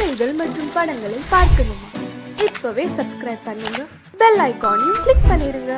கதைகள் மற்றும் படங்களை பார்க்கணுமா? இப்பவே சப்ஸ்கிரைப் பண்ணுங்க, பெல் ஐகானையும் கிளிக் பண்ணிருங்க.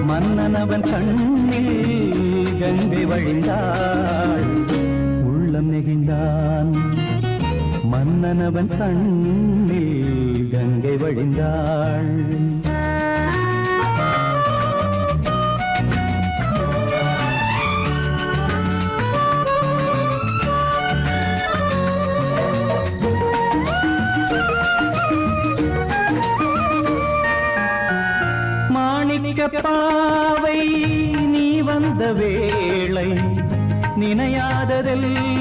மன்னனவன் கண்ணில் கங்கை வழிந்தாள், உள்ளம் நெகிழ்ந்தான். மன்னனவன் கண்ணில் கங்கை வழிந்தாள். பாவை நீ வந்த வேளை நினையாததெல்லாம்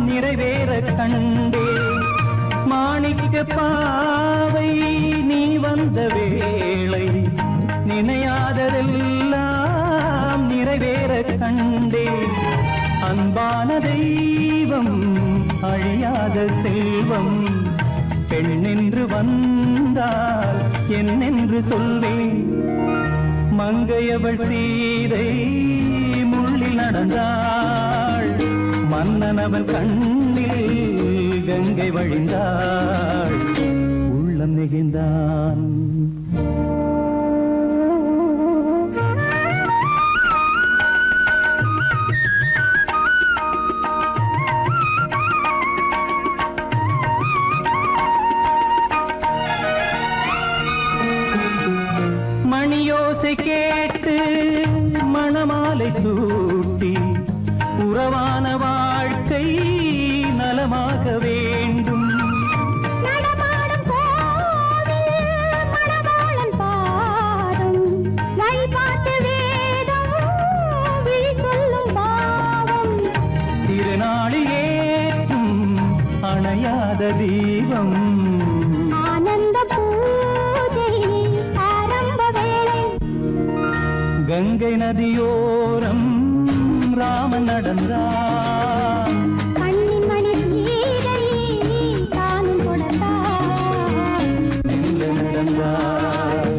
நிறைவேற கண்டே. மாணிக்க பாவை நீ வந்த வேளை நினையாததெல்லாம் நிறைவேற கண்டே. அன்பான தெய்வம் அழியாத செல்வம் பெண்ணென்று வந்தால் என்னென்று சொல்வேன். மங்கையவள் சீதை முள்ளில் நடந்தாள், மன்னனவன் கண்ணில் கங்கை வழிந்தாள், உள்ளம் நெகிழ்ந்தான். மணியோசை கேட்டு மணமாலை சூட்டி உறவான வாழ்க்கை நலமாக வேண்டும். நடமாடும் கோவில் மணவாளன் பாதம், வழிபாட்டு வேதம் விழி சொல்லும் பாவம். திருநாளில் ஏற்றும் அணையாத தீபம், ஆனந்த பூஜை ஆரம்ப வேளை. கங்கை நதியோரம் ராமன் நடந்தார், கண்ணின் மணி சீதை தானும் கொடுத்தார். எங்க நடந்தார்.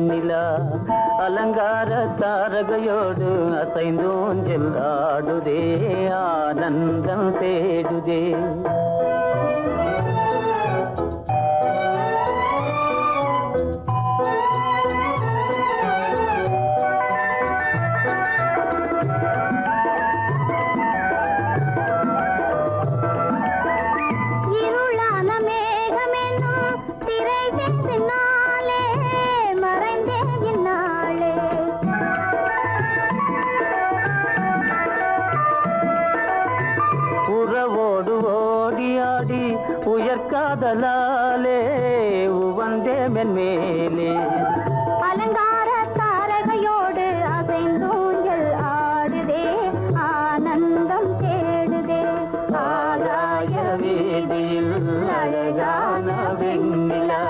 வெண்ணிலா அலங்கார தாரகையோடு அசைந்தோஞ்சல் ஆடுதே ஆனந்தம் தேடுதே இருளான மேகமென்னும் திரை பின்னாலே மறைந்தே இந்நாளே. உறவோடு ஓடியாடி உயர்காதலாலே உவந்தே மென்மேலே அலங்கார தாரகையோடு அசைந்தூஞ்சல் ஆடுதே ஆனந்தம் தேடுதே. ஆகாய வீதியில் அழகான வெண்ணிலா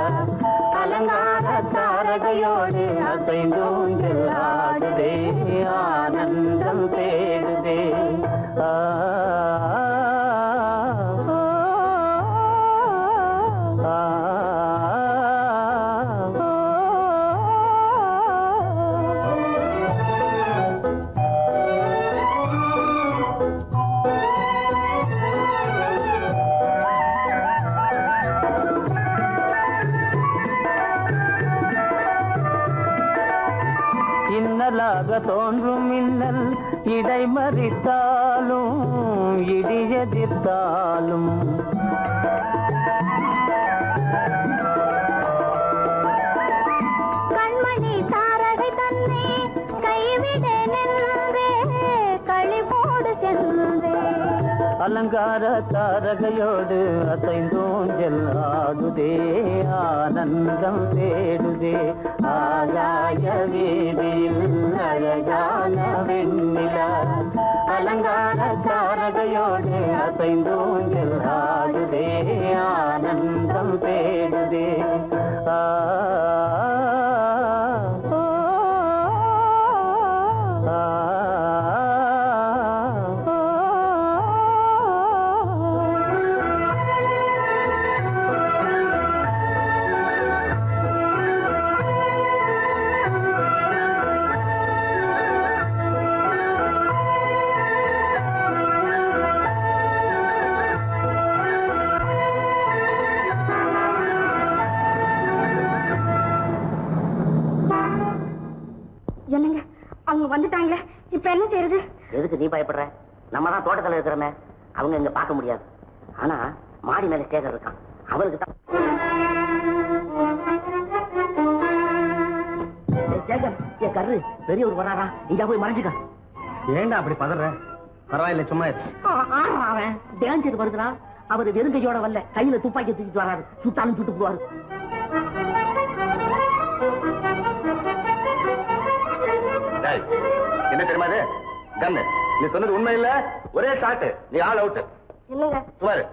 அலங்கார தாரகையோடு அசைந்தோஞ்சல் ஆடுதே ஆனந்தம் தேடுதே ஆ ஓ, ஆ, ஓ, இன்னலாக தோன்றும் மின்னல் இடைமறித்தாலும் இடியெதிர்த்தாலும் கண்மணி தாரகை தன்னை கைவிட நின்றே களிபோடு சென்றே. அலங்கார தாரகையோடு அசைந்தோஞ்சல் ஆடுதே ஆனந்தம் தேடுதே ஆகாய வீதியில் அழகான வெண்ணிலா அலங்கார தாரகையோடு அசைந்தோஞ்சல் ஆடுதே ஆனந்தம் தேடுதே ஆ ஓ, ஆ, ஓ, என்னங்க அவங்க வந்துட்டாங்களே, இப்ப என்ன செய்யறது? எதுக்கு நீ பயப்படுற? நம்ம தான் தோட்டத்துல இருக்கிறோமே, அவங்க இங்க பார்க்க முடியாது. ஆனா மாடி மேல ஸ்டேஜர் இருக்கான், அவருக்கு தான். கரு பெரியவர் வராரா, இங்க போய் மறைஞ்சுக்க. ஏண்டா அப்படி பதற? பரவாயில்ல, சும்மா இரு. அவன் டேஞ்சர் வருகிறான். அவரு வெறுங்கையோட வரல, கையில துப்பாக்கி தூக்கிட்டு வராரு. சுட்டாலும் சுட்டு போவாரு. என்ன தெரியுமா இது? கண்ணு, நீ சொன்னது உண்மை இல்ல, ஒரே ஷாட், நீ ஆல் அவுட். இல்லங்க சுமாரு.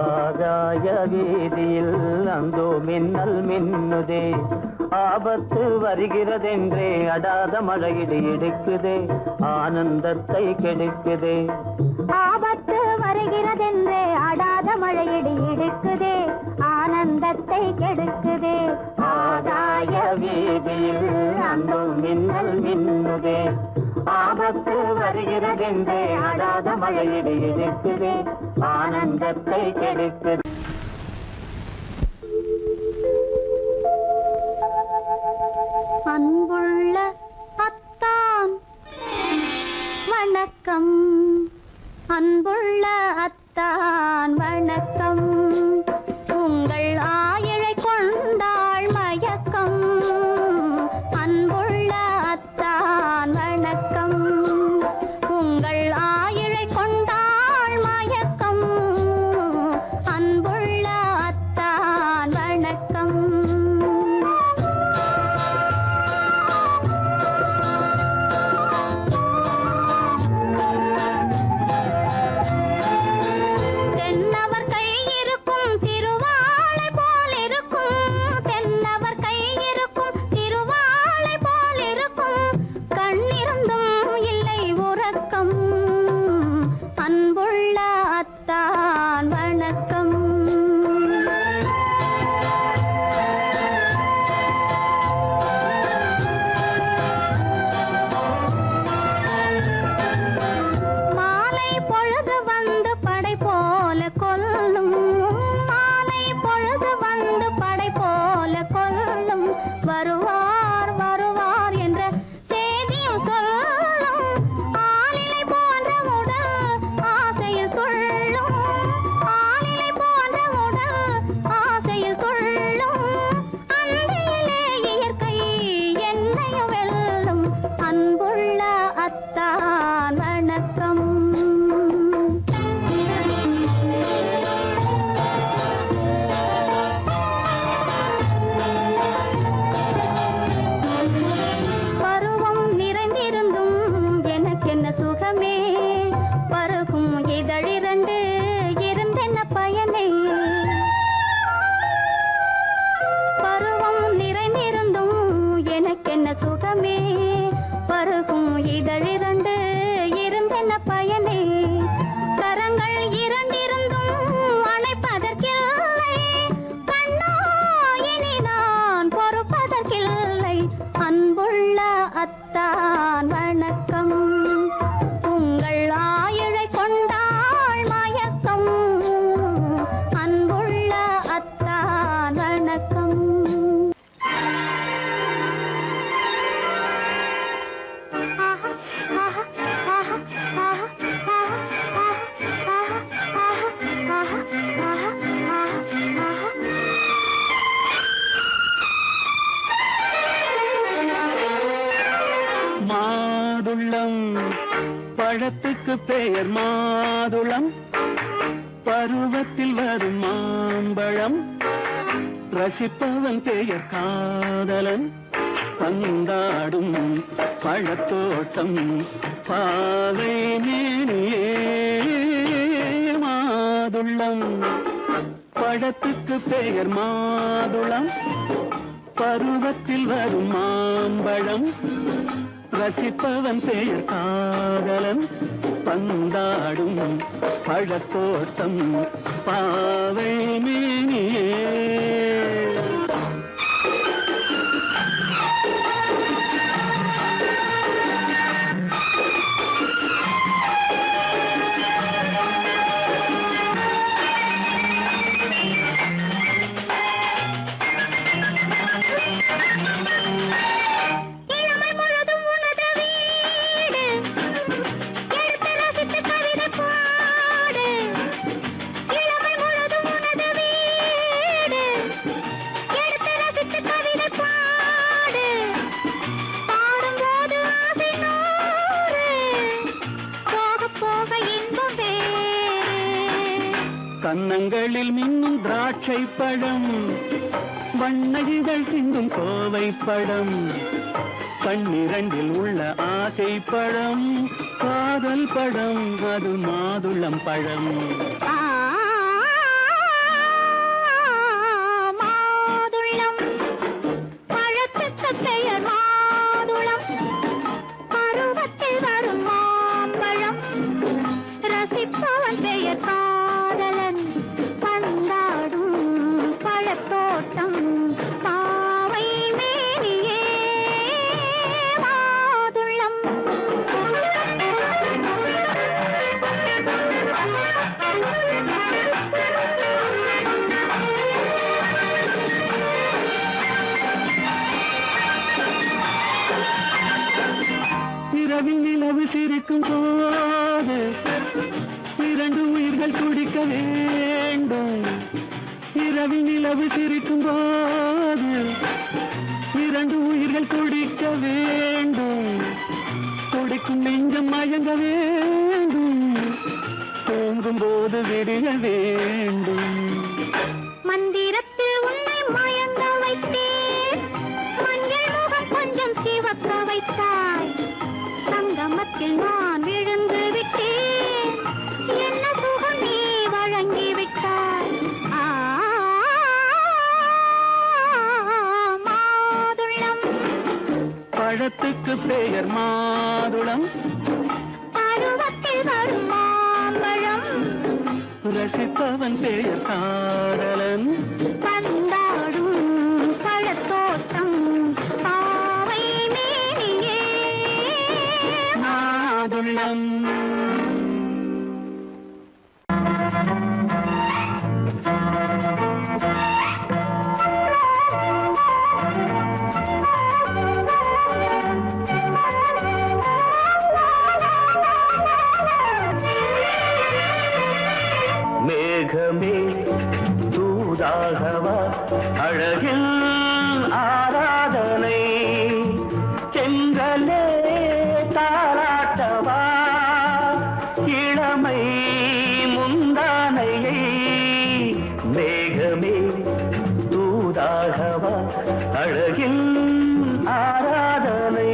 ஆகாய வீதியில் அந்தோ மின்னல் மின்னுதே, ஆபத்து வருகிறதென்றே அடாத மழையிடு இடுக்குதே, ஆனந்தத்தை கெடுக்குதே. ஆபத்து வருகிறதென்றே அடாத மழையிடி இடுக்குதே, ஆனந்தத்தை கெடுக்குதே. ஆகாய வீதியில் அந்தோ மின்னல் மின்னுதே, ஆபத்து வருகிறதென்றே அடாத மழையிடு இடுக்குதே, ஆனந்தத்தை கெடுக்குதே. அன்புள்ள அத்தான் வணக்கம், அன்புள்ள அத்தான் வணக்கம். உங்கள் ஆயிழை கொண்டாள் மயக்கம், அன்புள்ள அத்தான் வணக்கம். உங்கள் ஆயிழை கொண்டாள் மயக்கம், அன்புள்ள பருவம் நிறைந்திருந்தும் எனக்கென்ன சுகமே, பருகும் இதழிரண்டு இருந்தென்ன பயனே, கரங்கள் இரண்டிருந்தும் அணைப்பதற்கில்லை, கண்ணா இனி நான் பொறுப்பதற்கில்லை. அன்புள்ள அத்தான் வணக்கம், உங்கள் ஆயுளை கொண்டாள் மயக்கம். அன்புள்ள அத்தான் வணக்கம். மாதுளம் பழத்துக்கு பெயர் மாதுளம், பருவத்தில் வரும் மாம்பழம், ரசிப்பவன் பெயர் காதலன், பந்தாடும் பழத்தோட்டம் பாவை மேனியே. மாதுளம் பழத்துக்கு பெயர் மாதுளம், பருவத்தில் வரும் மாம்பழம், ரசிப்பவன் பெயர் காதலன், பந்தாடும் பழத்தோட்டம் பாவை மேனியே. கன்னங்களில் மின்னும் திராட்சை பழம், வண்ண இதழ் சிந்தும் கோவை பழம், கண்ணிரண்டில் உள்ள ஆசை பழம் காதல் பழம், அது மாதுளம் பழம். மாதுளம் பழத்துக்கு பெயர் மாதுளம், பருவத்தில் வரும் மாம்பழம், ரசிப்பவன் பெயர் காதலன், பந்தாடும் பழத்தோட்டம் பாவை மேனியே. மாதுளம் இரவில் நிலவு சிரிக்கும் போது இரண்டு உயிர்கள் துடிக்க வேண்டும், இரவில் நிலவு சிரிக்கும் போது இரண்டு உயிர்கள் துடிக்க வேண்டும், துடிக்கும் நெஞ்சம் மயங்க வேண்டும், தூங்கும் போது விடிய வேண்டும். மந்திரத்தில் உன்னை மயங்க வைத்தேன், மஞ்சள் முகம் கொஞ்சம் சிவக்க வைத்தாய், சங்கமத்தில் நான் விழுந்து விட்டேன், என்ன சுகம் நீ வழங்கி விட்டாய். மாதுளம் பழத்துக்கு பெயர் மாதுளம், பருவத்தில் வரும் மாம்பழம், ரசிப்பவன் பெயர் காதலன், பந்தாடும் பழத்தோட்டம் பாவை மேனியே. மாதுளம். மேகமே தூதாகவா அழகில் ஆராதனை, செங்கலே தாராட்டவா இளமை முந்தானையை, மேகமே தூதாகவா அழகில் ஆராதனை.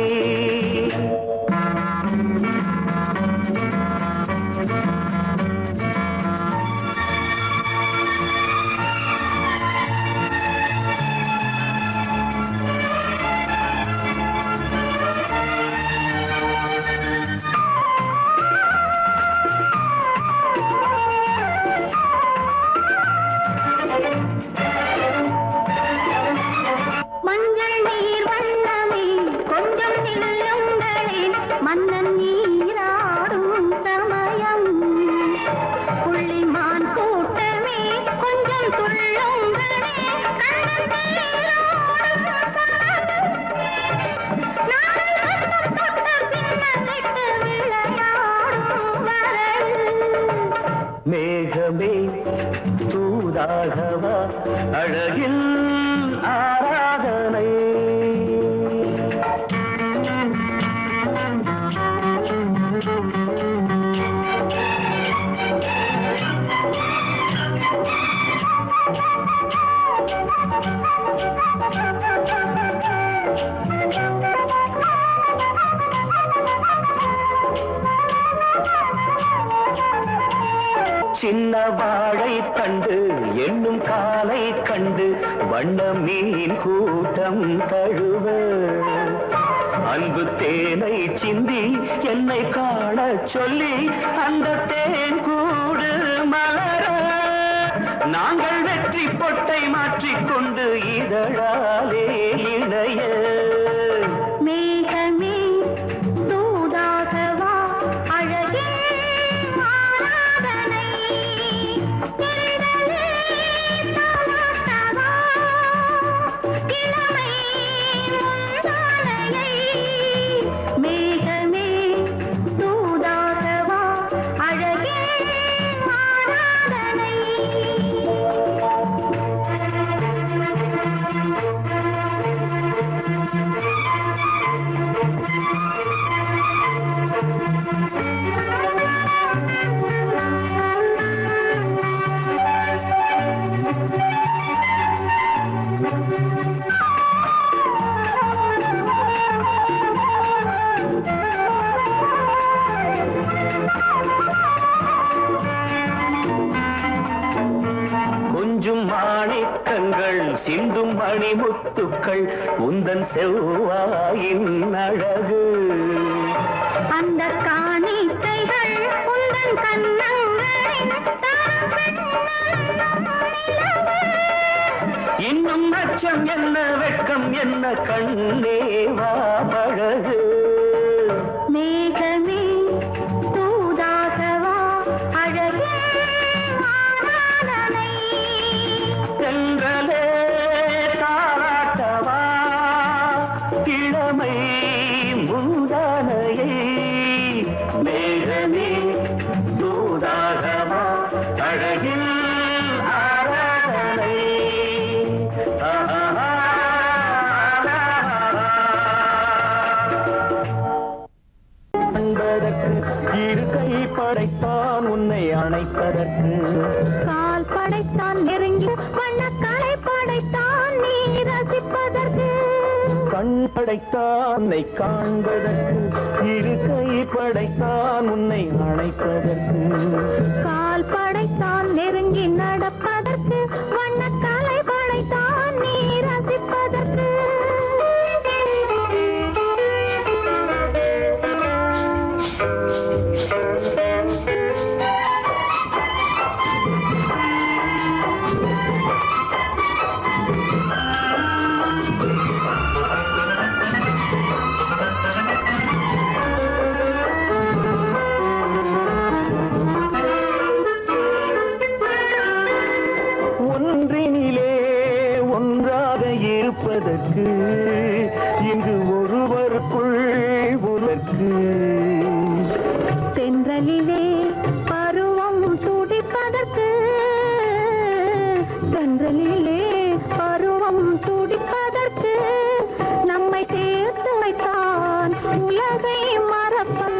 சின்ன வாழை தண்டு என்னும் காலை கண்டு வண்ண மீன் கூட்டம் தழுவ அன்பு தேனை சிந்தி என்னை காண சொல்லி அந்த தேன் கூடு மலர நாங்கள் வெற்றி பொட்டை மாற்றிக்கொண்டு இதழாலே இணைய மேகமே தூதாகவா அழகே ஆராதனை எழிலே தாலாட்டவா இளமை முந்தானையை மேகமே தூதாகவா அழகே ஆராதனை கொஞ்சம் மாணிக்கங்கள் சிந்தும் மணிமுத்துக்கள் உந்தன் செவ்வாயின் அழகு அந்த காணிக்கைகள் உந்தன் கண்ணங்களின் இன்னும் அச்சம் என்ன வெட்கம் என்ன கண்ணேவா பழகு மேகமே தூதாகவா அழகே ஆராதனை சென்றலே தாராட்டவா இளமை முந்தானையை மேகமே தூதாகவா அழகில் ஆராதனை அன்பதற்கு இரு கை படைத்தான் உன்னை அணைப்பதற்கு கால் படைத்தான் நெருங்கி வண்ணக்காலை படைத்தான் நீ ரசிப்பதற்கு கண் படைத்தான் உன்னை காண்பதற்கு இரு கை படைத்தான் உன்னை அணைப்பதற்கு கால் படைத்தான் நெருங்கி நடப்பதற்கு வண்ணக்காலை படைத்தான் நீ ரசிப்பதற்கு ஒன்றினிலே ஒன்றாக இருப்பதற்கு இங்கு ஒருவருக்குள் ஒருவருக்கு தென்றலிலே பருவம் துடிப்பதற்கு தென்றலிலே பருவம் துடிப்பதற்கு நம்மை சேர்த்து வைத்தான் உலகை மறப்பன்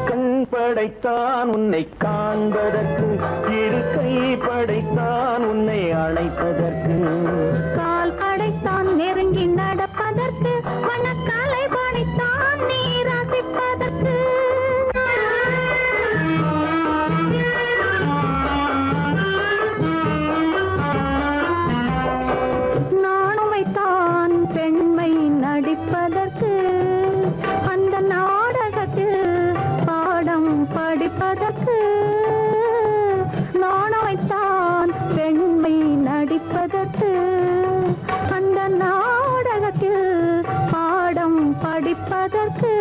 கண் படைத்தான் உன்னை காண்பதற்கு இரு கை படைத்தான் உன்னை அழைப்பதற்கு கால் படைத்தான் நெருங்கி நடப்பதற்கு வண்ணக்காலை படைத்தான் நீ ரசிப்பதற்கு நானும் வைத்தான் பெண்மை நடிப்பதற்கு அந்த நாடகத்தில் பாடம் படிப்பதற்கு நானும் வைத்தான் பெண்மை நடிப்பதற்கு அந்த நாடகத்தில் பாடம் படிப்பதற்கு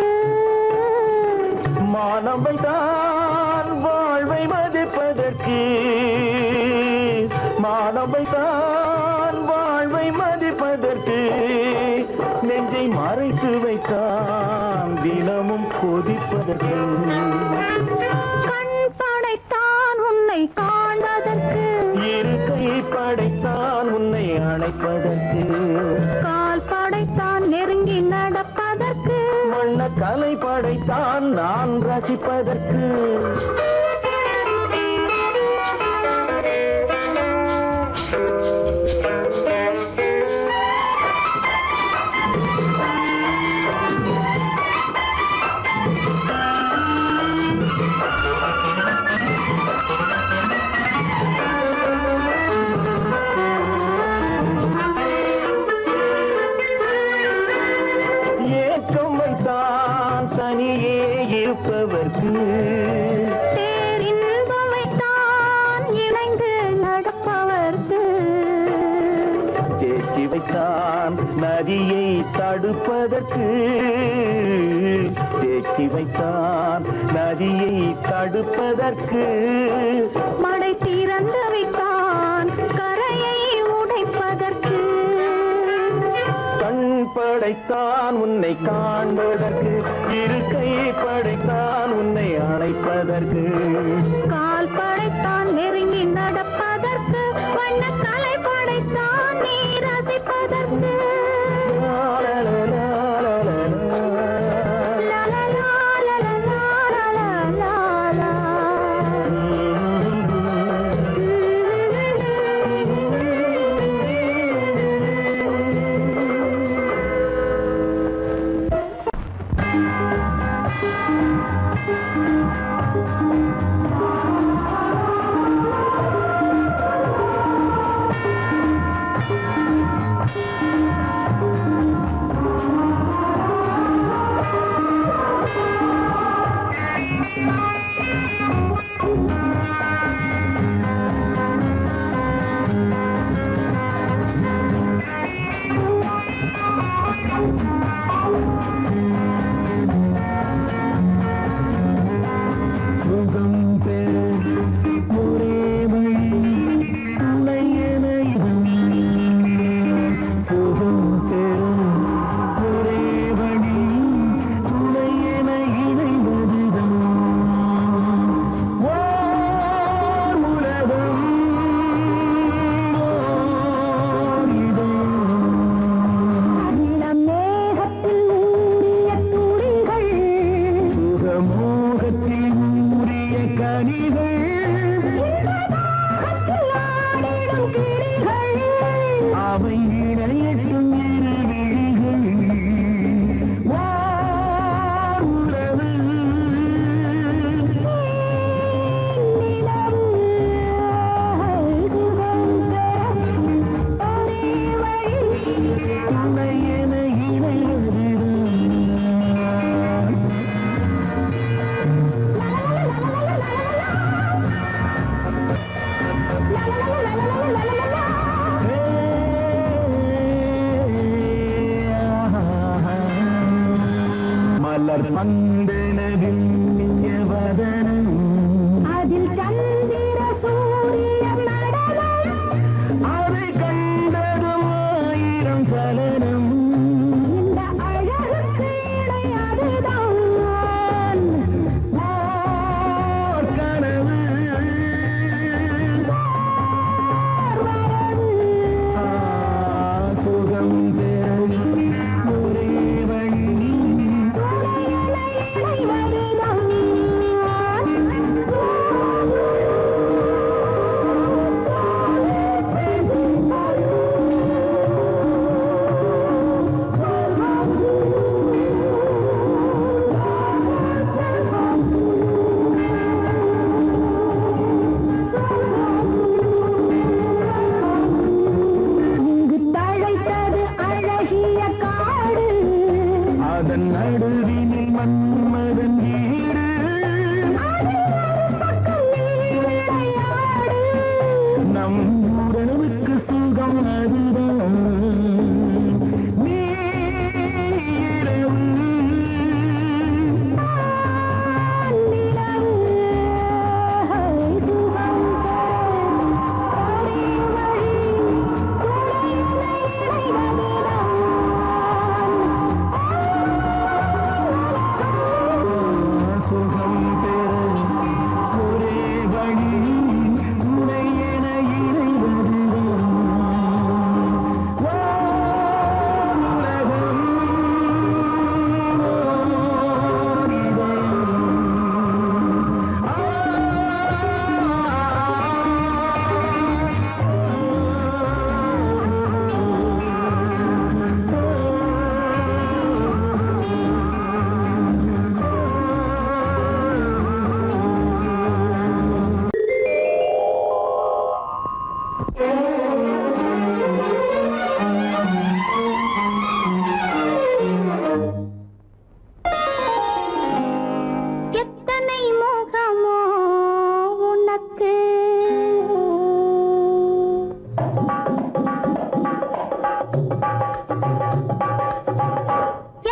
மானவை தான் வாழ்வை மதிப்பதற்கு மானவை தான் வாழ்வை மதிப்பதற்கு நெஞ்சை மறைத்து வைத்தான் தினமும் கொதிப்பதற்கு கண் படைத்தான் உன்னை காண்பதற்கு இரு கை படைத்தான் உன்னை அணைப்பதற்கு கால் படைத்தான் நெருங்கி நடப்பதற்கு வண்ண கலை படைத்தான் நான் ரசிப்பதற்கு தேக்கி வைத்தான் நதியை தடுப்பதற்கு தேக்கி வைத்தான் நதியை தடுப்பதற்கு மடை திறந்து வைத்தான் கரையை உடைப்பதற்கு கண் படைத்தான் உன்னை காண்பதற்கு இரு கை படைத்தான் உன்னை அணைப்பதற்கு கால் படைத்தான் நெருங்கி நடப்பதற்கு வண்ணக்கலை படைத்தான் நீ ரசிப்பதற்கு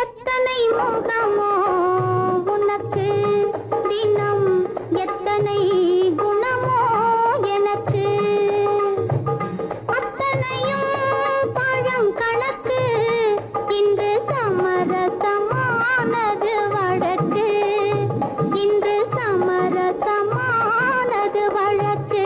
எத்தனை முகமோ உனக்கு, தினம் எத்தனை குணமோ எனக்கு, அத்தனையும் பழம் கணக்கு, இன்று சமரசமானது வழக்கு, இன்று சமரசமானது வழக்கு.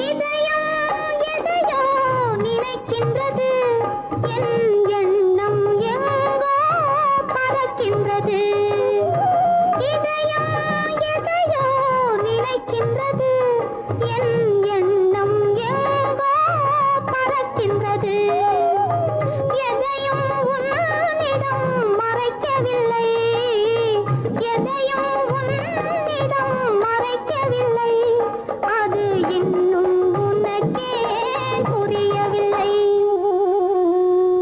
எதையோ நினைக்கின்றது, என் எண்ணம் எங்கோ பறக்கின்றது. எதையோ நினைக்கின்றது, என் எண்ணம் எங்கோ பறக்கின்றது. எதையும் உன்னிடம் மறைக்கவில்லை, எதையும் உன்னிடம் மறைக்கவில்லை, அது இன்னும் உனக்கே புரியவில்லை.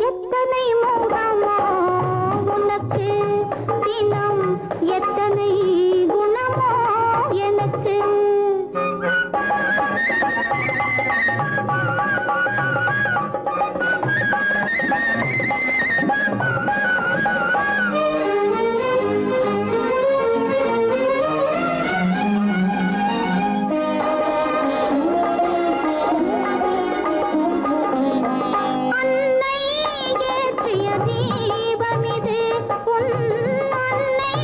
எத்தனை முகமோ உனக்கு, தினம் எத்தனை குணமோ எனக்கு. அன்னை ஏற்றிய தீபமிது, உன் அன்னை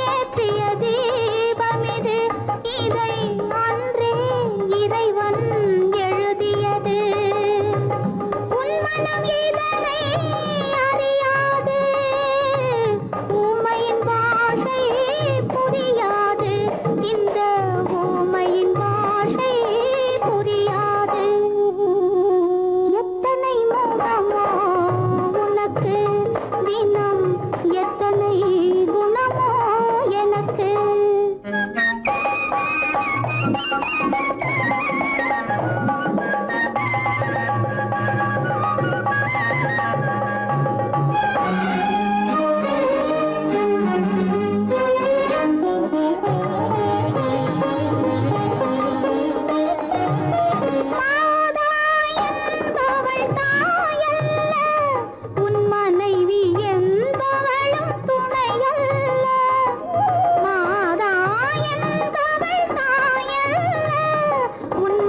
ஏற்றிய தீபமிது, இதை அன்றே இறைவன் எழுதியது. உன் மனம் இதனை அறியாது, ஊமையின் பாஷை புரியாது, இந்த ஊமையின் பாஷை புரியாது. எத்தனை முகமோ உனக்கு, தினம் எத்தனை குணமோ எனக்கு. மாதா என்பவள் தாயல்ல, உன் மனைவி என்பவளும் துணையல்ல. மாதா என்பவள் தாயல்ல, உன்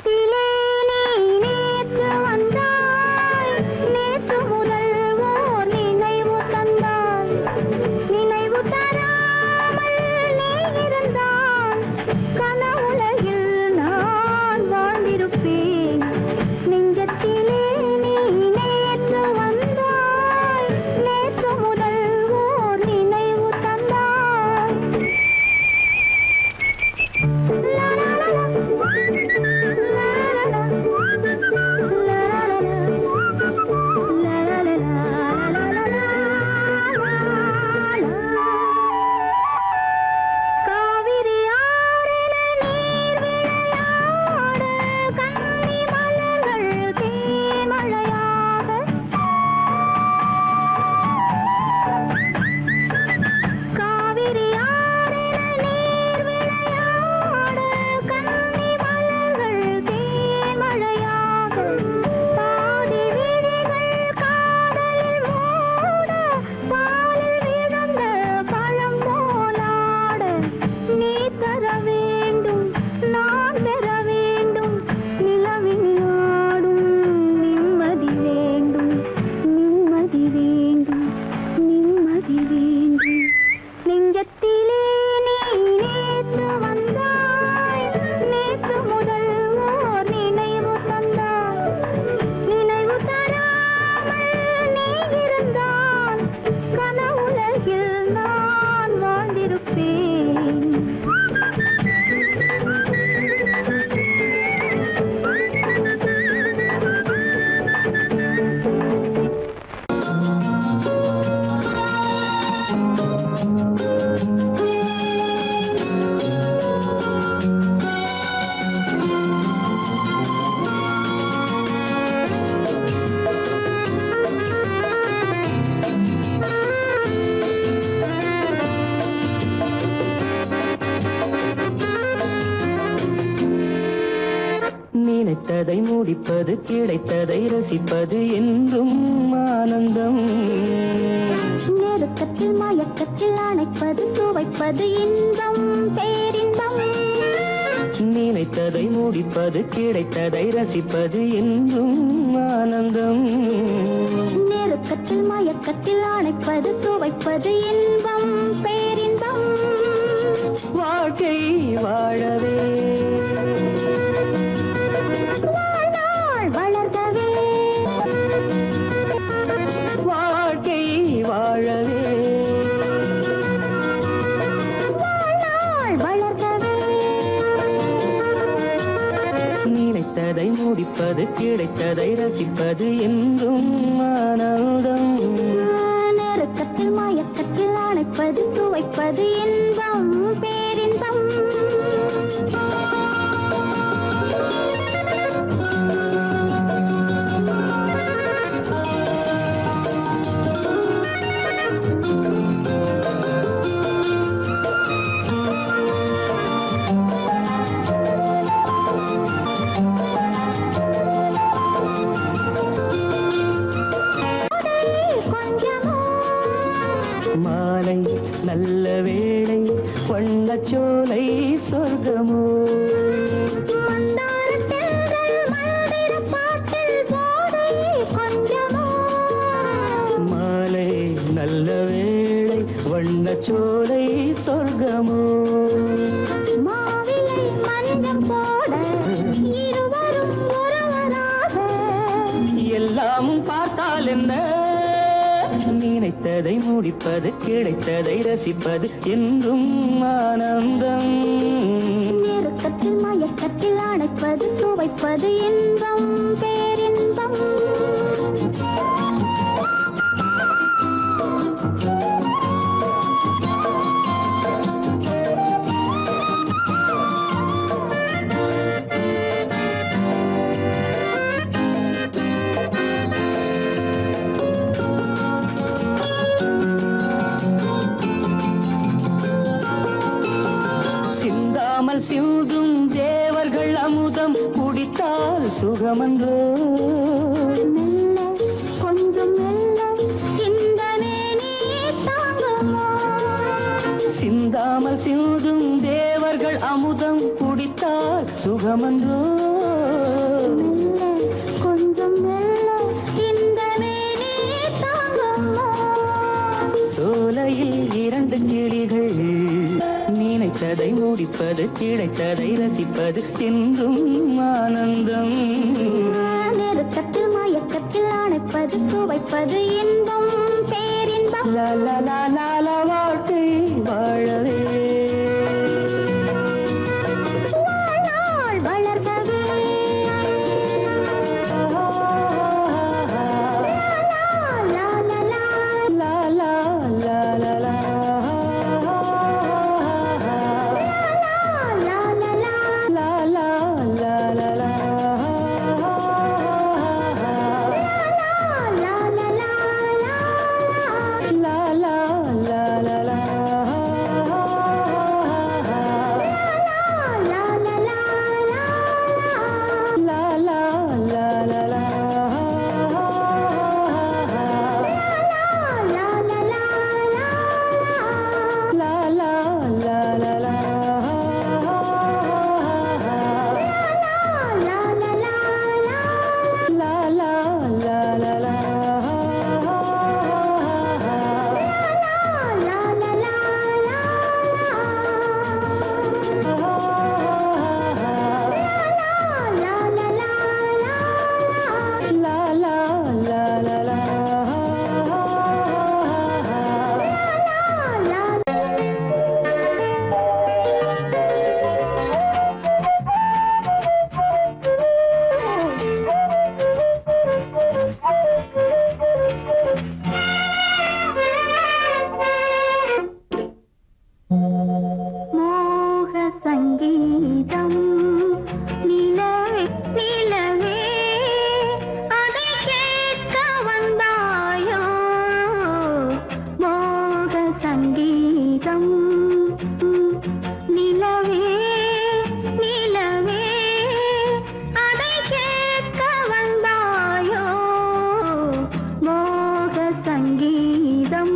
நெஞ்சத்திலே நீ நேற்று வந்தாய், நேற்று முதல் ஓர் நினைவு தந்தாய், நினைவு தராமல் நீ இருந்தால் கனவுலகில் நான் வாழ்ந்திருப்பேன். நெஞ்சத்திலே நீ நேற்று வந்தாய், நேற்று முதல் ஓர் நினைவு தந்தாய். லா லா லா காவிரி ஆறின நீர் விளையாட, கன்னி மலர்கள் தேமழையாக. காவிரி ஆறின நீர் விளையாட, கன்னி மலர்கள் தேமழையாக. பாதி விழிகள் காதலில் மூட, பாலில் விழுந்த பழம் போலாட. நீ தர வேண்டும், நான் பெற வேண்டும், நிலவில் ஆடும் நிம்மதி வேண்டும், நிம்மதி வேண்டும், நிம்மதி வேண்டும். நெஞ்சத்திலே நீ நேற்று வந்தாய், நேற்று முதல் ஓர் நினைவு தந்தாய், நினைவு தராமல் நீ இருந்தால் கனவுலகில் நான் வாழ்ந்திருப்பேன். நினைத்ததை முடிப்பது, கிடைத்ததை ரசிப்பது என்றும் ஆனந்தம். நெருக்கத்தில் மயக்கத்தில் அணைப்பது, சுவைப்பது இன்பம், பேரின்பம். நினைத்ததை முடிப்பது, கிடைத்ததை ரசிப்பது என்றும் ஆனந்தம். நெருக்கத்தில் மயக்கத்தில் அணைப்பது, சுவைப்பது இன்பம், பேரின்பம். வாழ்க்கை வாழவே வாழ்நாள் வளர்கவே, வாழ்க்கை வாழவே வாழ்நாள் வளர்கவே. நினைத்ததை முடிப்பது, கிடைத்ததை ரசிப்பது என்றும் ஆனந்தம். நெருக்கத்தில் மயக்கத்தில் அணைப்பது, சுவைப்பது இன்பம், பேரின்பம். கொஞ்சமோ மாலை நல்ல வேளை, வண்ணச்சோலை சொர்க்கமோ. மந்தாரத் தென்றல் மல்லிரப் பாட்டில் போதை கொஞ்சமோ. மாலை நல்ல வேளை, வண்ணச்சோலை சொர்க்கமோ. மாவிலை மஞ்சம் போட, இருவரும் ஒருவராக. எல்லாமும் பார்த்தால் என்ன, நினைத்ததை முடிப்பது, கிடைத்ததை ரசிப்பது என்றும் ஆனந்தம். நெருக்கத்தில் மயக்கத்தில் அணைப்பது, சுவைப்பது இன்பம், பேரின்பம். சிந்தாமல் சிந்தும் தேவர்கள் அமுதம் குடித்தால் சுகமன்றோ. மெல்ல கொஞ்சம் மெல்ல சிந்தனை நீ தாங்குமோ. சிந்தாமல் சிந்தும் தேவர்கள் அமுதம் குடித்தால் சுகமன்றோ கொஞ்சம் மெல்ல இந்த மேனி தாங்குமோ சோலையில் இரண்டு கிளிகள் நினைத்ததை முடிப்பது கிடைத்ததை ரசிப்பது என்றும் ஆனந்தம் நெருக்கத்தில் மயக்கத்தில் அணைப்பது சுவைப்பது இன்பம் பேரின்பம் லால வாழ்க்கை வாழவே வாழ்நாள் வளர்ந்தது லா, லா, லா, லா. லா லா லா லா லா, லா, லா. லா லா லா லா லா லா, லா, லா, லா. லா லா லா லா லா லா, லா, லா, லா. லா லா லா லா லா லா, லா, லா, லா. லா லா லா லா லா லா, லா, லா, லா. லா லா லா லா லா லா, லா, லா, லா. லா, லா, லா, லா. லா லா லா லா லா மோக சங்கீதம் நிலவே நிலவே அதை கேட்க வந்தாயோ மோக சங்கீதம் நிலவே நிலவே அதை கேட்க வந்தாயோ மோக சங்கீதம்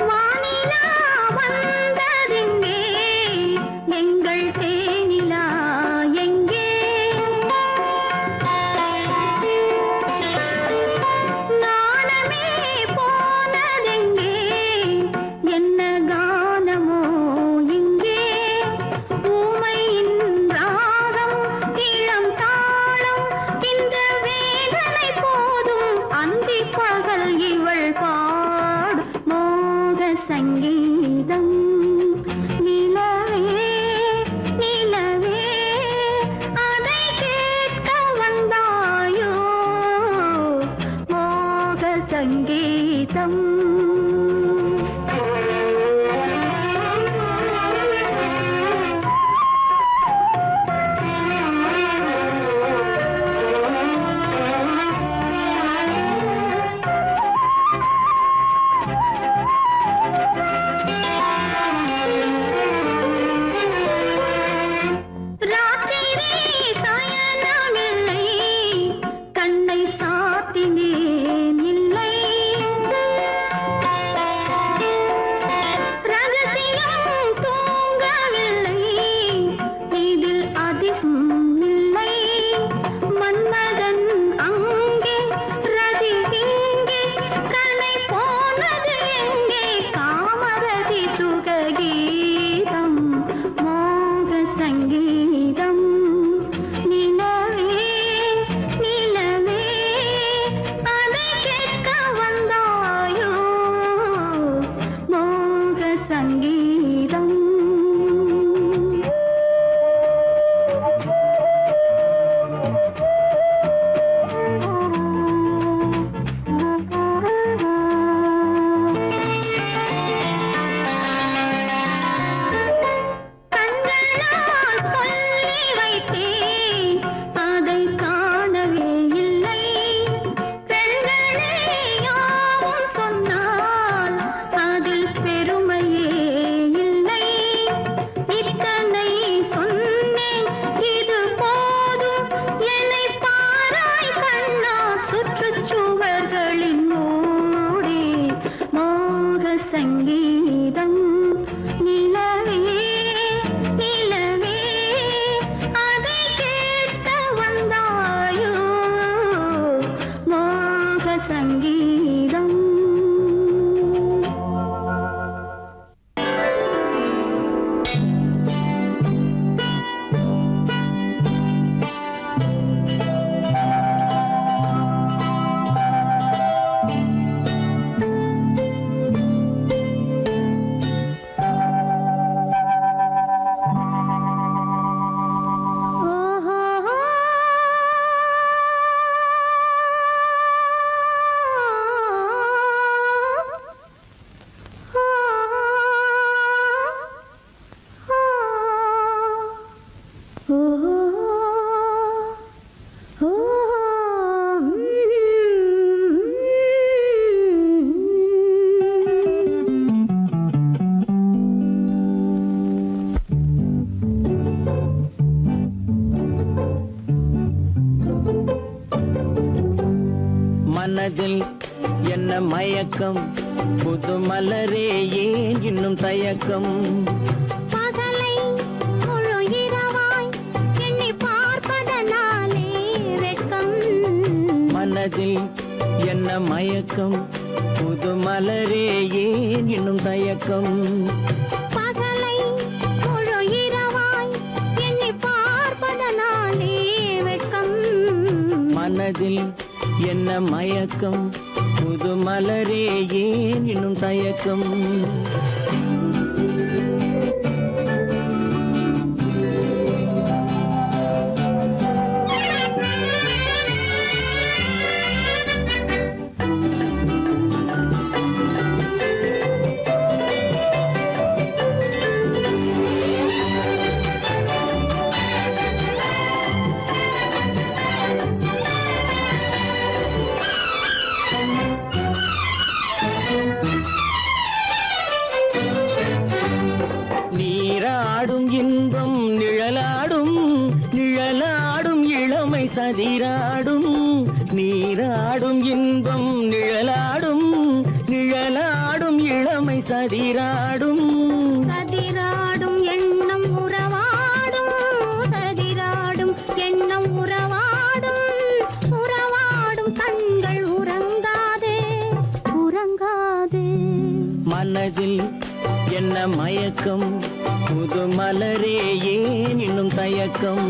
வானிலா வந்ததெங்கே எங்கள் தேனிலா எங்கே நாணமே போனதெங்கே என்ன கானமோ இங்கே ஊமையின் ராகம் இளம் தாளம் இந்த வேதனை போதும் அந்தி பகல் இவள் பாடு மோக சங்கீதம் நிலவே நிலவே அதை கேட்க வந்தாயோ மோக சங்கீதம் ராத்திரி சயனமில்லை கண்ணை சாத்தினேன் இல்லை சங்கீதம். மனதில் என்ன மயக்கம், புது மலரே ஏன் இன்னும் தயக்கம்? பகலை முழு இரவாய் எண்ணி பார்ப்பதனாலே வெட்கம். மனதில் என்ன மயக்கம், புது மலரே ஏன் இன்னும் தயக்கம்? பகலை முழு இரவாய் எண்ணி பார்ப்பதனாலே வெட்கம். மனதில் என்ன மயக்கம், புது மலரே ஏன் இன்னும் தயக்கம்? நீராடும் இன்பம் நிழலாடும், நிழலாடும் இளமை சதிராடும். நீராடும் இன்பம் நிழலாடும், நிழலாடும் இளமை சதிராடும். சதிராடும் எண்ணம் உறவாடும், சதிராடும் எண்ணம் உறவாடும். உறவாடும் கண்கள் உறங்காதே, உறங்காதே. மனதில் என்ன மயக்கம், புது மலரே ஏன் இன்னும் தயக்கம்?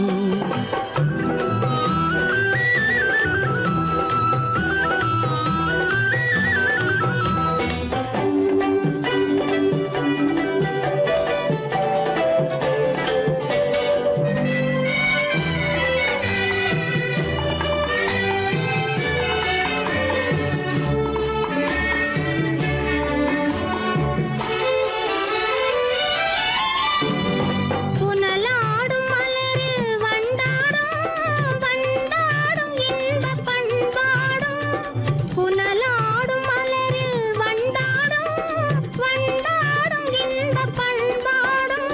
புனலாடும் மலரில் வண்டாடும், வண்டாடும் இன்பப் பண்பாடும். புனலாடும் மலரில் வண்டாடும், வண்டாடும் இன்பப் பண்பாடும்.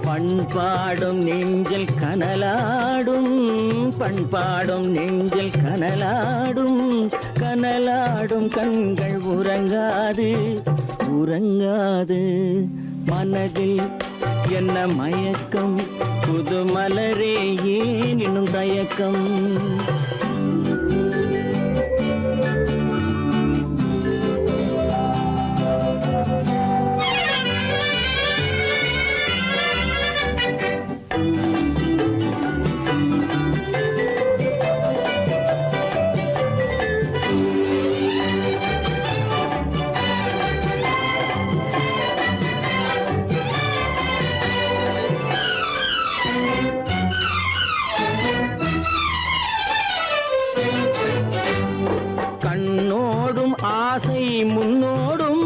பண்பாடும் நெஞ்சில் கனலாடும், பண்பாடும் நெஞ்சில் கனலாடும். கனலாடும் கண்கள் உறங்காது, உறங்காது. மனதில் என்ன மயக்கம், புது மலரே ஏன் இன்னும் தயக்கம்? கண்ணோடும் ஆசை முன்னோடும்,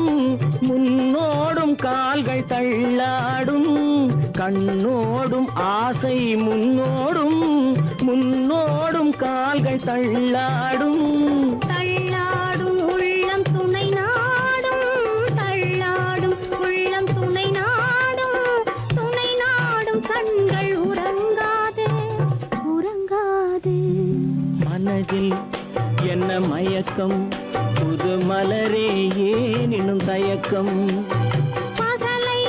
முன்னோடும் கால்கள் தள்ளாடும். கண்ணோடும் ஆசை முன்னோடும், முன்னோடும் கால்கள் தள்ளாடும். தள்ளாடும் உள்ளம் துணை நாடும், தள்ளாடும் உள்ளம் துணை நாடும். துணை நாடும் கண்கள் உறங்காதே, உறங்காதே. மனதில் என்ன மயக்கம், புது மலரே ஏன் இன்னும் தயக்கம்? பகலை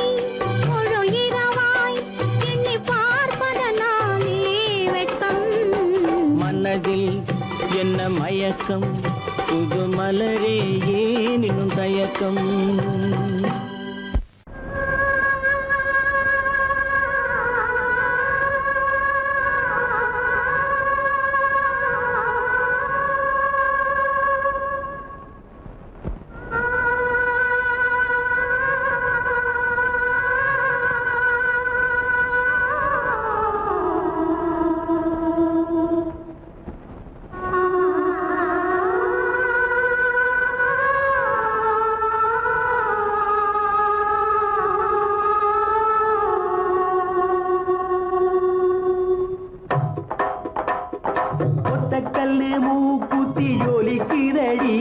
முழு இரவாய் எண்ணி பார்ப்பதனாலே வெட்கம். மனதில் என்ன மயக்கம், புது மலரே ஏன் இன்னும் தயக்கம்? கல்லு மூக்குத்தி ஜொலிக்குதடி,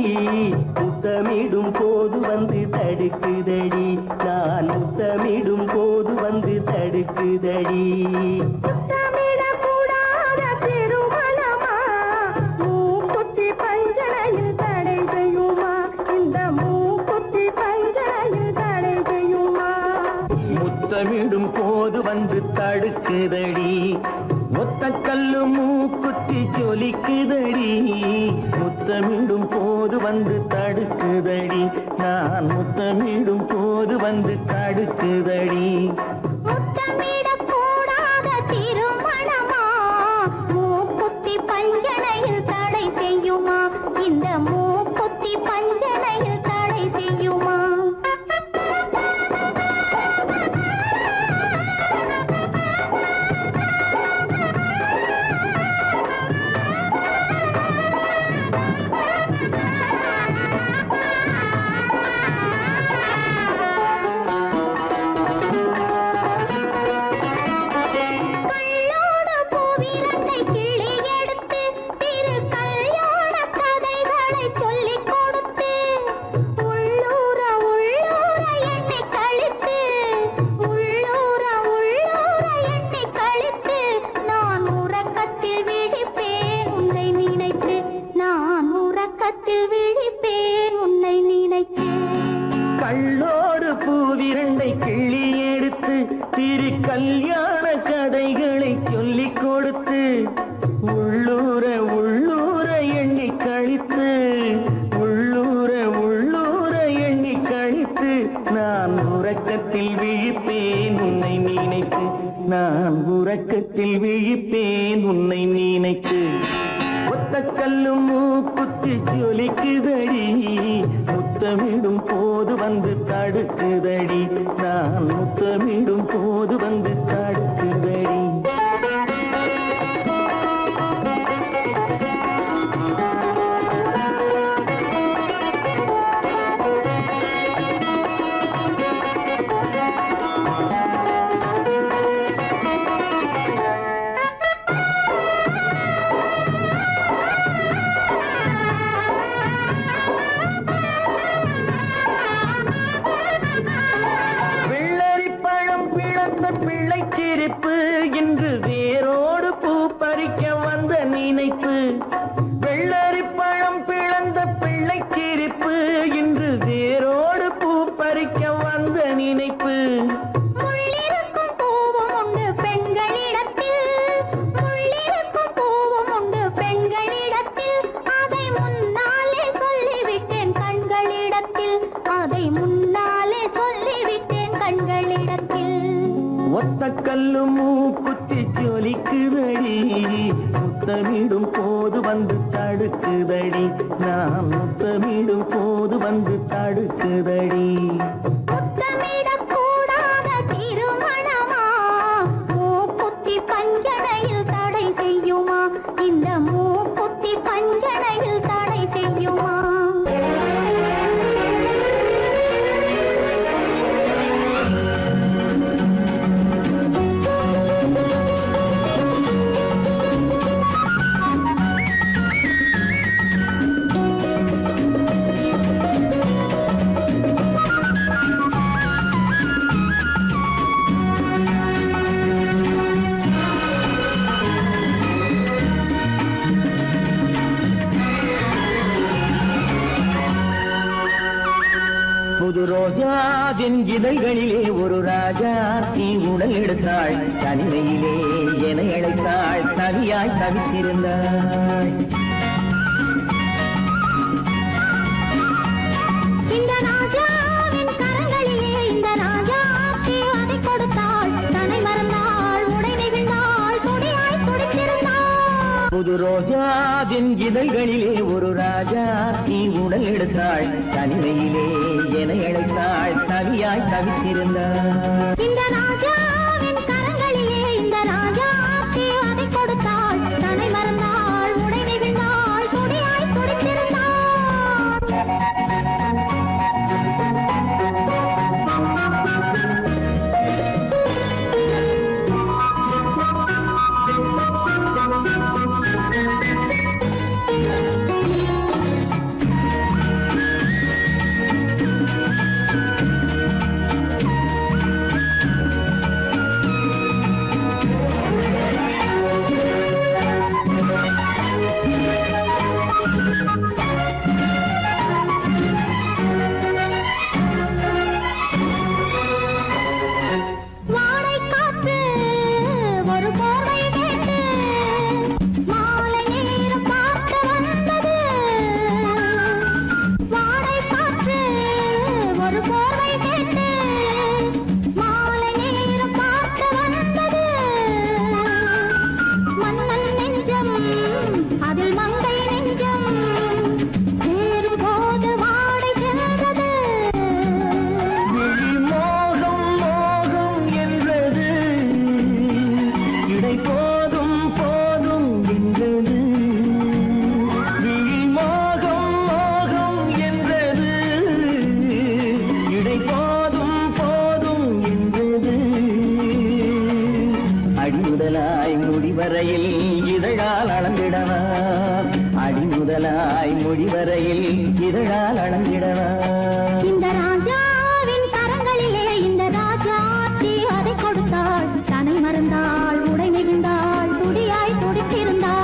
முத்தமிடும் போது வந்து தடுக்குதடி, நான் முத்தமிடும் போது வந்து தடுக்குதடி. முத்தமிடக்கூடாத திருமணமா, மூக்குத்தி பஞ்சனையில் தடை செய்யுமா, இந்த மூக்குத்தி பஞ்சனையில் தடை செய்யுமா? முத்தமிடும் போது வந்து தடுக்குதடி, ஒத்த கல்லு மூக்குத்தி ஜொலிக்குதடி, முத்தமிடும் போது வந்து தடுக்குதடி, நான் முத்தமிடும் போது வந்து தடுக்குதடி. முத்தமிடக்கூடாத திருமணமா, மூக்குத்தி பஞ்சனையில் தடை செய்யுமா, இந்த மூக்குத்தி பஞ்சனையில் தடை செய்யுமா? கள்ளோடு பூவிரண்டை கிள்ளி எடுத்து திரு கல்யாண கதைகளை சொல்லிக் கொடுத்து, உள்ளூர உள்ளூர எண்ணி கழித்து, உள்ளூர உள்ளூர எண்ணி கழித்து, நான் உறக்கத்தில் விழிப்பேன் உன்னை நினைத்து, நான் உறக்கத்தில் விழிப்பேன் உன்னை நினைத்து. ஒத்த கல்லும் மூக்குத்தி ஜொலிக்குதடி, முத்தமிடும் போது வந்து தடுக்குதடி, நான் முத்தமிடும் போது வந்து தடுக்குதடி. பிள்ளைச்சிரிப்பு இன்று வேரோடு பூ பறிக்க வந்த நினைப்பு, வெள்ளரி பழம் பிளந்த பிள்ளைச்சிரிப்பு இன்று வேரோடு பூ பறிக்க வந்த நினைப்பு. முள்ளிருக்கும் பூவும் உண்டு பெண்களிடத்தில், முள்ளிருக்கும் பூவும் உண்டு பெண்களிடத்தில், அதை முன்னாலே சொல்லிவிட்டேன் கண்களிடத்தில், அதை முன்னாலே சொல்லிவிட்டேன் கண்களிடத்தில். ஒத்த கல்லு மூக்குத்தி ஜொலிக்குதடி, முத்தமிடும் போது வந்து தடுக்குதடி, நான் முத்தமிடும் போது வந்து தடுக்குதடி. முத்தமிடக்கூடாத திருமணமா, மூக்குத்தி பஞ்சனையில் தடை செய்யுமா, இந்த மூக்குத்தி பஞ்சனையில் தடை செய்யுமா? புது ரோஜாவின் இதழ்களிலே ஒரு ராஜா தீ உடல் எடுத்தாள், தனிமையிலே என்னை அழைத்தாள், தனியாய் தவித்திருந்தாள். புது ரோஜாவின் இதழ்களிலே ஒரு ராஜா நீ உடல் எடுத்தாள் தனிமையிலே என அழைத்தாள் தவியாய் தவித்திருந்தாள் இந்த ராஜாவின் கரங்களிலே இந்த ராஜா அதை கொடுத்தாள் தன்னை மறந்தாள் உடை நெகிழ்ந்தாள் துடியாய் துடித்திருந்தாள் இதழால் அளந்திடவா அடி முதலாய் முடிவரையில் இதழால் அளந்திடவா இந்த ராஜாவின் கரங்களிலே இந்த ராஜாச்சி அதை கொடுத்தாள் தன்னை மறந்தாள் உடை நெகிழ்ந்தாள் துடியாய் துடித்திருந்தாள்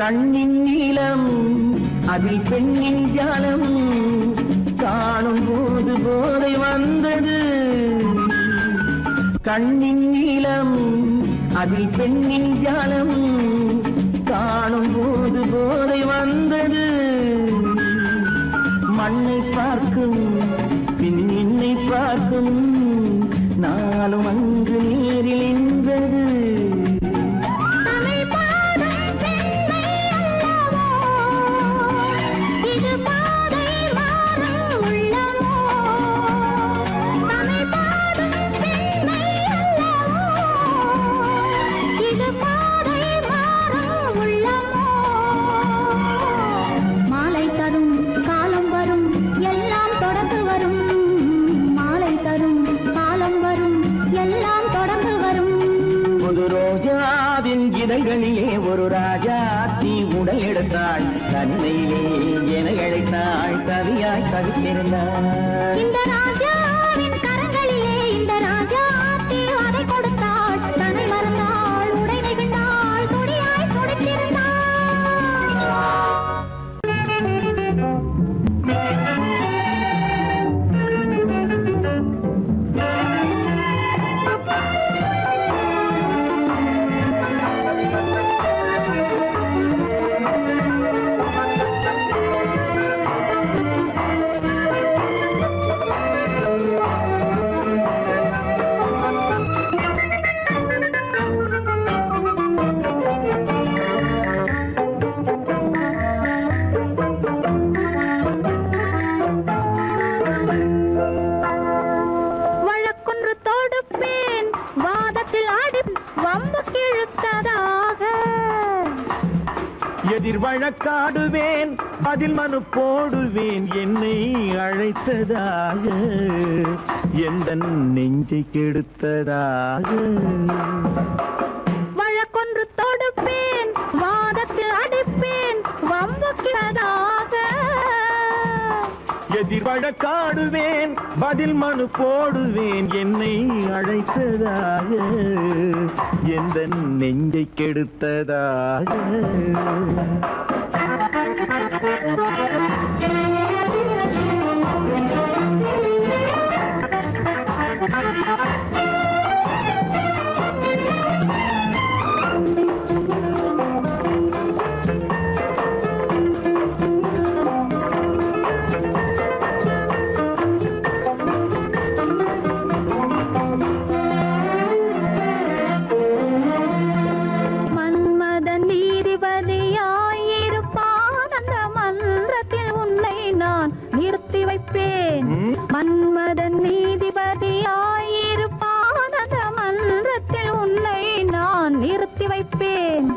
கண்ணின் நீளம் அதில் பெண்ணின் ஜாலம் காணும் போது போதை வந்தது கண்ணின் நீளம் அதில் பெண்ணின் ஜாலம் காணும் போது போதை வந்தது மண்ணை பார்க்கும் பின் என்னை பார்க்கும் நானும் அங்கு நேரில் நின்றது இதழ்களிலே ஒரு ராஜா தீ உடல் எடுத்தாள் தன்மையிலே என அழைத்தாள் தவியாய் தவித்திருந்தாள் இந்த ராஜாவின் கரங்களிலே இந்த ராஜா அதை கொடுத்தாள் தன்னை மறந்தாள் உடை நெகிழ்ந்தாள் துடியாய் துடித்திருந்தாள் எதிர் வழக்காடுவேன் அதில் மனு போடுவேன் என்னை அழைத்ததாக எந்த நெஞ்சை கெடுத்ததாக வழக்கொன்று தொடுப்பேன் வாதத்தில் அடிப்பேன் வம்புக்கிறதாக எதிர் வழக்காடுவேன் பதில் மனு போடுவேன் என்னை அழைத்ததாக எந்த நெஞ்சை கெடுத்ததாக மன்மதன் நீதிபதியாயிருப்பான் அந்த மன்றத்தில் உன்னை நான் நிறுத்தி வைப்பேன் மன்மதன் நீதிபதியாயிருப்பான் அந்த மன்றத்தில் உன்னை நான் நிறுத்தி வைப்பேன்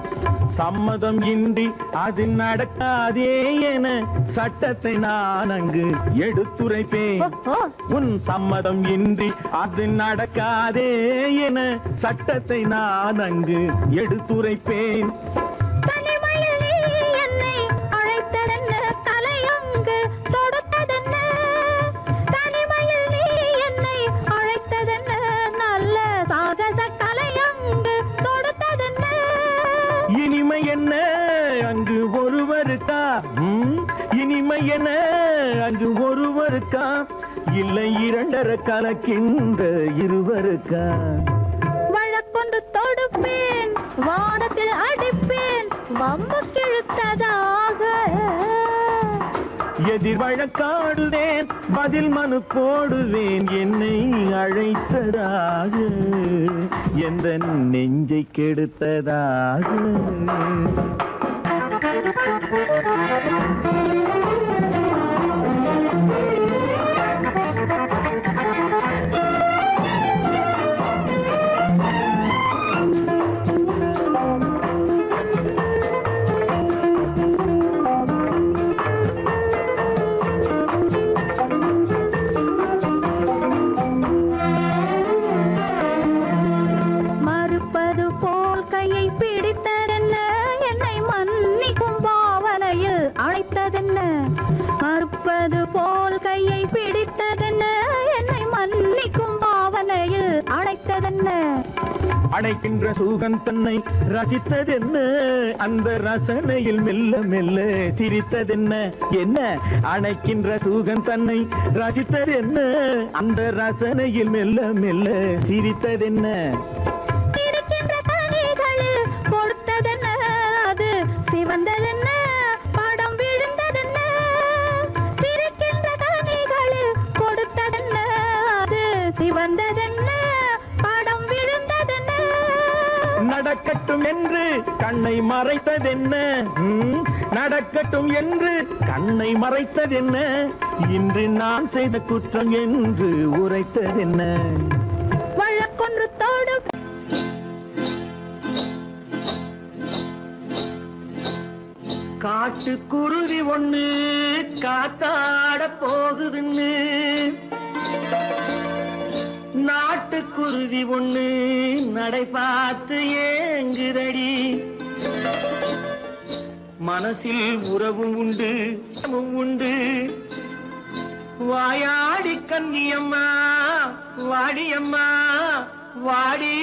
சம்மதம் இன்றி அது நடக்காதே என சட்டத்தை நான் அங்கு எடுத்துரைப்பேன் உன் சம்மதம் இன்றி அது நடக்காதே என சட்டத்தை நான் அங்கு எடுத்துரைப்பேன் தனிமையில் நீ என்னை அழைத்ததென்ன தலையங்கு தொடுத்ததென்ன தனிமையில் நீ என்னை அழைத்ததென்ன நல்ல சாகச தலையங்கு தொடுத்ததென்ன இனிமை என்ன அங்கு ஒருவருக்கா இனிமை என்ன அங்கு ஒருவருக்கா இல்லை இரண்டரை கலக்கின்ற இருவருக்கா வழக்கொண்டு தொடுப்பேன் வானத்தில் அடிப்பேன் வம்பு கிழுத்ததாக எதிர் வழக்காடுவேன் பதில் மனு போடுவேன் என்னை அழைத்ததாக எந்த நெஞ்சை கெடுத்ததாக மறுப்பது போல் கையை பிடித்ததென்ன என்னை மன்னிக்கும் பாவனையில் அழைத்ததென்ன மறுப்பது போல் கையை பிடித்ததென்ன என்னை மன்னிக்கும் பாவனையில் அழைத்ததென்ன அடைக்கின்ற சுகம் தன்னை ரசித்ததென்ன அந்த ரசனையில் மெல்ல மெல்ல சிரித்ததென்ன என்ன அணைக்கின்ற சுகம் தன்னை ரசித்ததென்ன அந்த ரசனையில் மெல்ல மெல்ல சிரித்ததென்ன இருக்கின்ற கனிகளில் கொடுத்ததென்ன அது சிவந்ததென்ன படம் விழுந்ததென்ன இருக்கின்ற கனிகளில் கொடுத்ததென்ன அது சிவந்ததென்ன படம் விழுந்ததென்ன நடக்கட்டும் என்று கண்ணை மறைத்ததென்ன நடக்கட்டும் என்று கண்ணை மறைத்ததென்ன இன்று நான் செய்த குற்றம் என்று உரைத்ததென்ன வழக்கொன்று தொடு காட்டுக்குருவி ஒண்ணு காத்தாட போகுதுன்னு நாட்டுக்குருவி ஒண்ணு நடை பார்த்து ஏங்குதடி மனசில் உறவும் உண்டு உண்டு வாயாடி கன்னியம்மா வாடியம்மா வாடி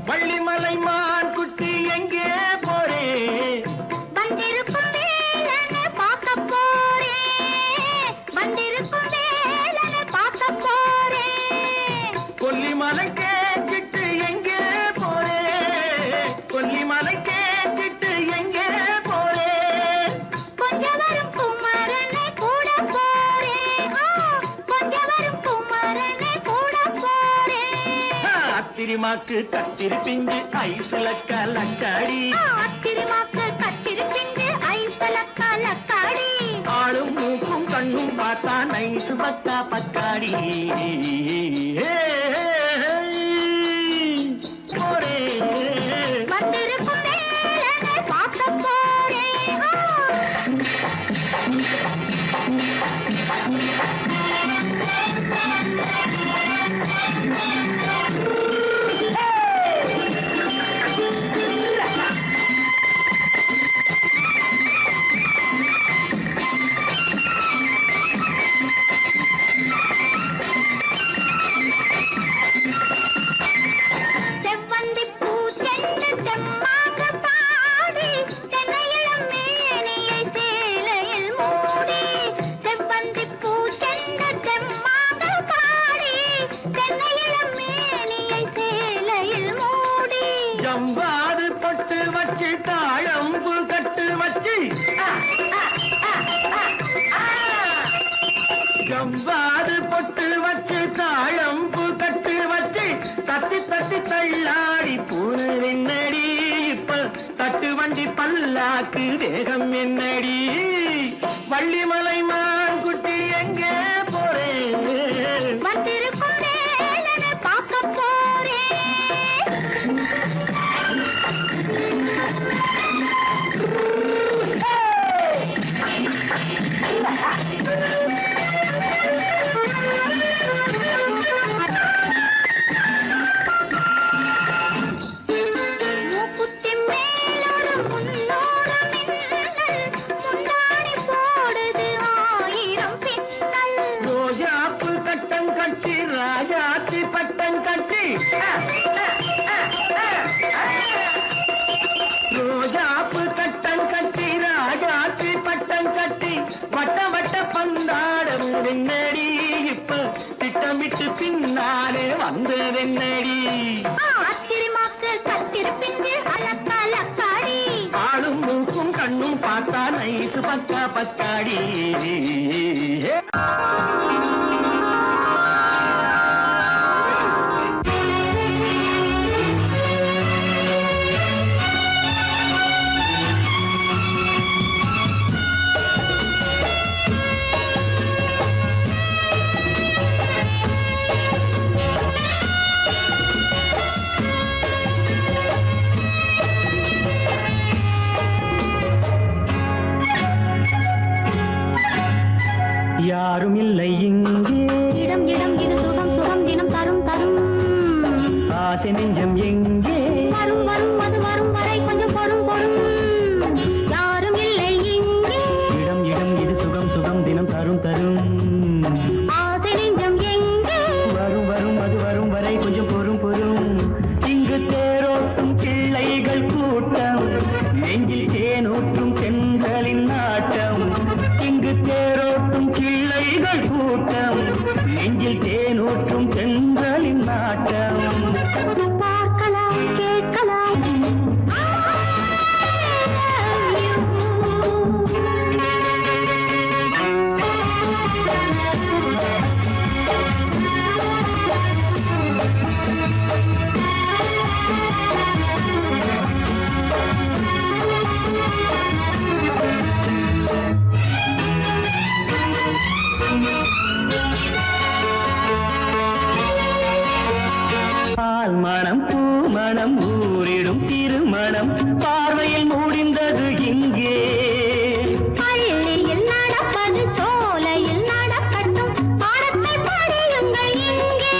வள்ளிமலை மான் குட்டி எங்கே போறே வந்திருக்கும் வேலனை பார்க்க போறேன் வந்திருக்கும் வேலனை பார்க்க போறேன் கொல்லிமலை கேட்டுட்டு எங்கே போறே கொல்லிமலை கேட்டுட்டு எங்கே போறே கொஞ்சம் வரும் குமரனை கூட போறேன் கொஞ்சம் வரும் குமரனை கூட போறேன் அத்திரிமாக்கு கத்திரி பிஞ்சு ஐசுல கலக்காடி அத்திரிமாக்கு கத்திரி பிஞ்சு ஐசல கலக்காடி ஆளும் மூக்கும் கண்ணும் பார்த்தா நைசு பக்கா பக்காடி போறே வந்திருக்கும் வேலனை பார்க்க போறேன் பொட்டு வச்சு தாழம்பு கட்டு வச்சு ஜவ்வாது பொட்டு வச்சு தாழம்பு கட்டு வச்சு தட்டி தட்டி தள்ளாடி பூரு என்னடி இப்ப தட்டு வண்டி பல்லாக்கு வேகம் என்னடி வள்ளிமலை மான் குட்டி எங்கே போறேன் வந்திருக்கும் வேலனை பார்க்க போறேன். மூக்குத்தி மேலோடு முன்னோடு மின்னல், முந்தாணி போடுது 1000 பின்னல். ரோஜாப்பு கட்டம் கட்டி ராஜாத்தி பட்டம் கட்டி ரோஜாப்பு கட்டம் கட்டி ராஜாத்தி பட்டம் கட்டி வட்ட வட்ட பந்தாடம் வெண்ணடி இப்ப திட்டமிட்டு பின்னாலே வந்ததென்னடி ஆத்திரமாக்கு கத்திருப்பின்று அலக்கலக்காடி. ஆளும் மூக்கும் கண்ணும் பார்த்தா நைசு பக்கா பக்காடி யாரும் இல்லை இங்கே இடம் இடம் இது சுகம் சுகம் தினம் தரும் தரும். ஆசை நெஞ்சம் எங்கே வரும் வரும் அது வரும் வரை கொஞ்சம் பொறும் பொறும். யாரும் இல்லை இங்கே, இடம் இடம் இது சுகம் சுகம் தினம் தரும் தரும். ஆசை நெஞ்சம் எங்கே. வரும் வரும் அது வரும் வரை கொஞ்சம் பொறும் பொறும். இங்கு தேரோட்டும் பிள்ளைகள் கூட்டம், நெஞ்சில் தேனூற்றும் பெண்களின் நாட்டம். இங்கு தேரோட்டும் கிள்ளைகள் கூட்டம், நெஞ்சில் தேனூற்றும் பெண்களின் நாட்டம். பார்க்கலாம் கேட்கலாம். பால் மனம் பூ மனம் ஊரிடும் திருமணம் பார்வையில் முடிந்தது இங்கே. பள்ளியில் நடப்பது சோலையில் நடக்கட்டும், பாடத்தை படியுங்கள் இங்கே.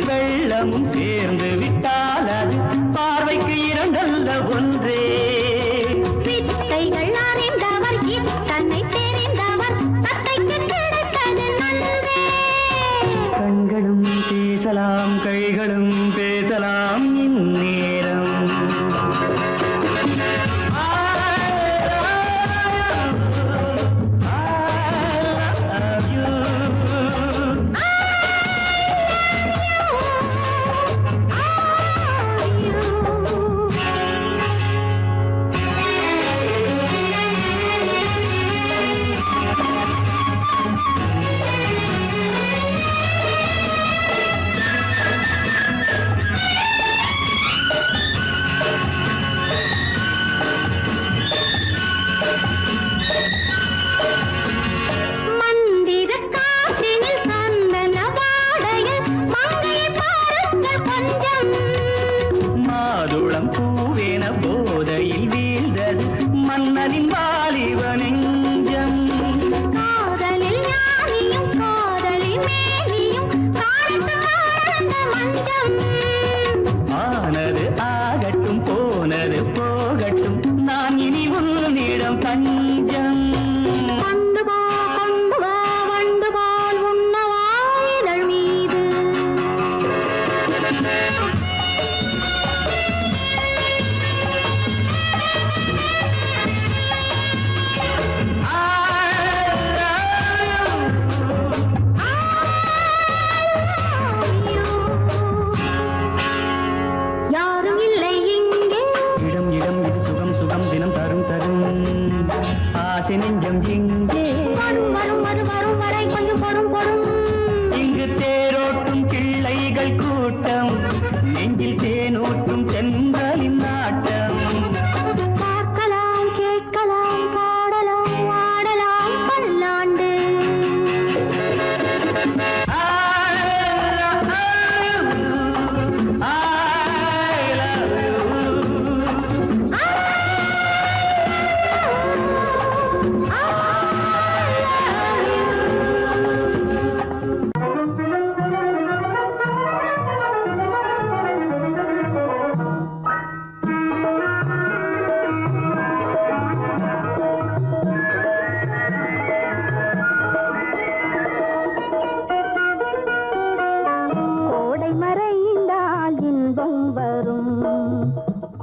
வெள்ளமும் சேர்ந்து விட்டால் அது பார்வைக்கு இரண்டல்ல ஒன்றே. வித்தைகள் அறிந்தவர் இத்தனை தெரிந்தவர், தத்தைக்கு கிடைத்தது நன்றே. கண்களும் பேசலாம் கைகளும் பேசலாம் இந்நேரம்.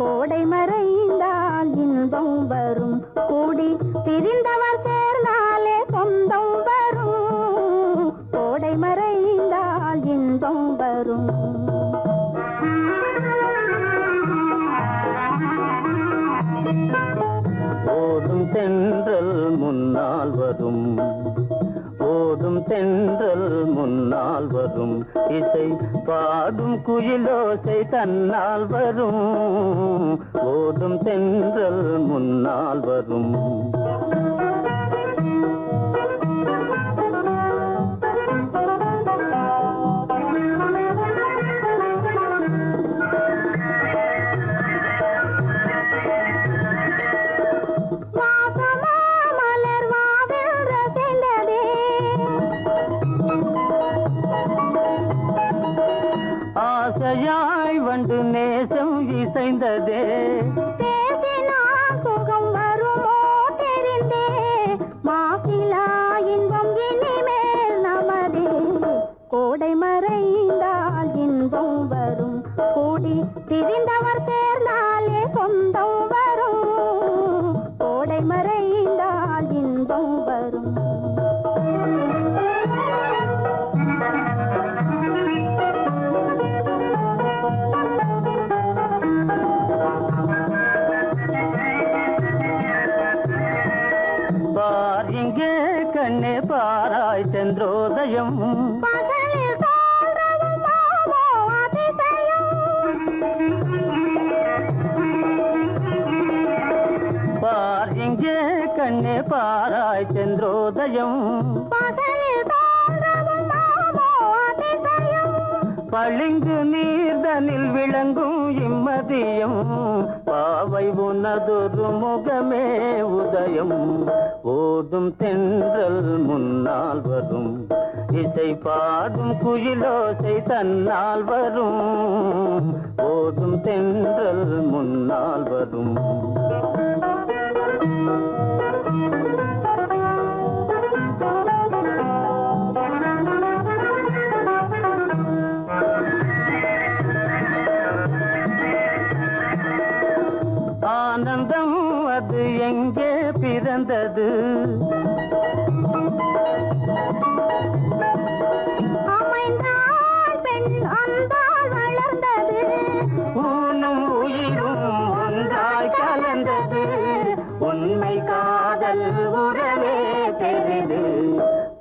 கோடை மறைந்தால் இன்பம் வரும் கூடி பிரிந்தவர் சேர்ந்தாலே சொந்தம் வரும் கோடை மறைந்தால் இன்பம் வரும் ஓடும் தென்றல் முன்னால் வரும் ஓடும் தென்றல் முன்னால் வரும் இசை பாடும் குயிலோசை தன்னால் வரும் ஓடும் தென்றல் முன்னால் வரும் ஆசையாய் வந்து நேசம் இசைந்ததே சுகம் வருமோ தெரிந்தே மாசிலா இன்பம் இனிமேல் நமதே கோடை மறைந்தால் இன்பம் வரும் கூடி திரிந்தவர் சேர்ந்தாலே சொந்தம் வரும் கோடை மறைந்தால் இன்பம் வரும் பார் இங்கே கண்ணே பாராய் சென்றோதயம் பகலில் தோன்றவும் மாமோ அதிசயம் பார் இங்கே கண்ணே பாராய் சென்றோதயம் பகலில் தோன்றவும் மாமோ அதிசயம் பளிங்கு நீர்தனில் விளங்கும் இம்மதியம் பாவை உனதொரு முகமே உதயம் ஓடும் தென்றல் முன்னால் வரும் இசை பாடும் குயிலோசை தன்னால் வரும் ஓடும் தென்றல் முன்னால் வரும் ஆனந்தம் அது எங்கே பிறந்தது அமைந்தாள் பெண் அன்பால் வளர்ந்தது ஊனும் உயிரும் ஒன்றாய் கலந்தது உண்மை காதல் உறவே தெரிது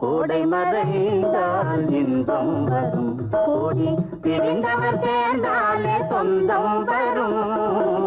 கோடை மறைந்தால் இன்பம் வரும் கோடி பிரிந்தவர் சேர்ந்தாலே சொந்தம் வரும்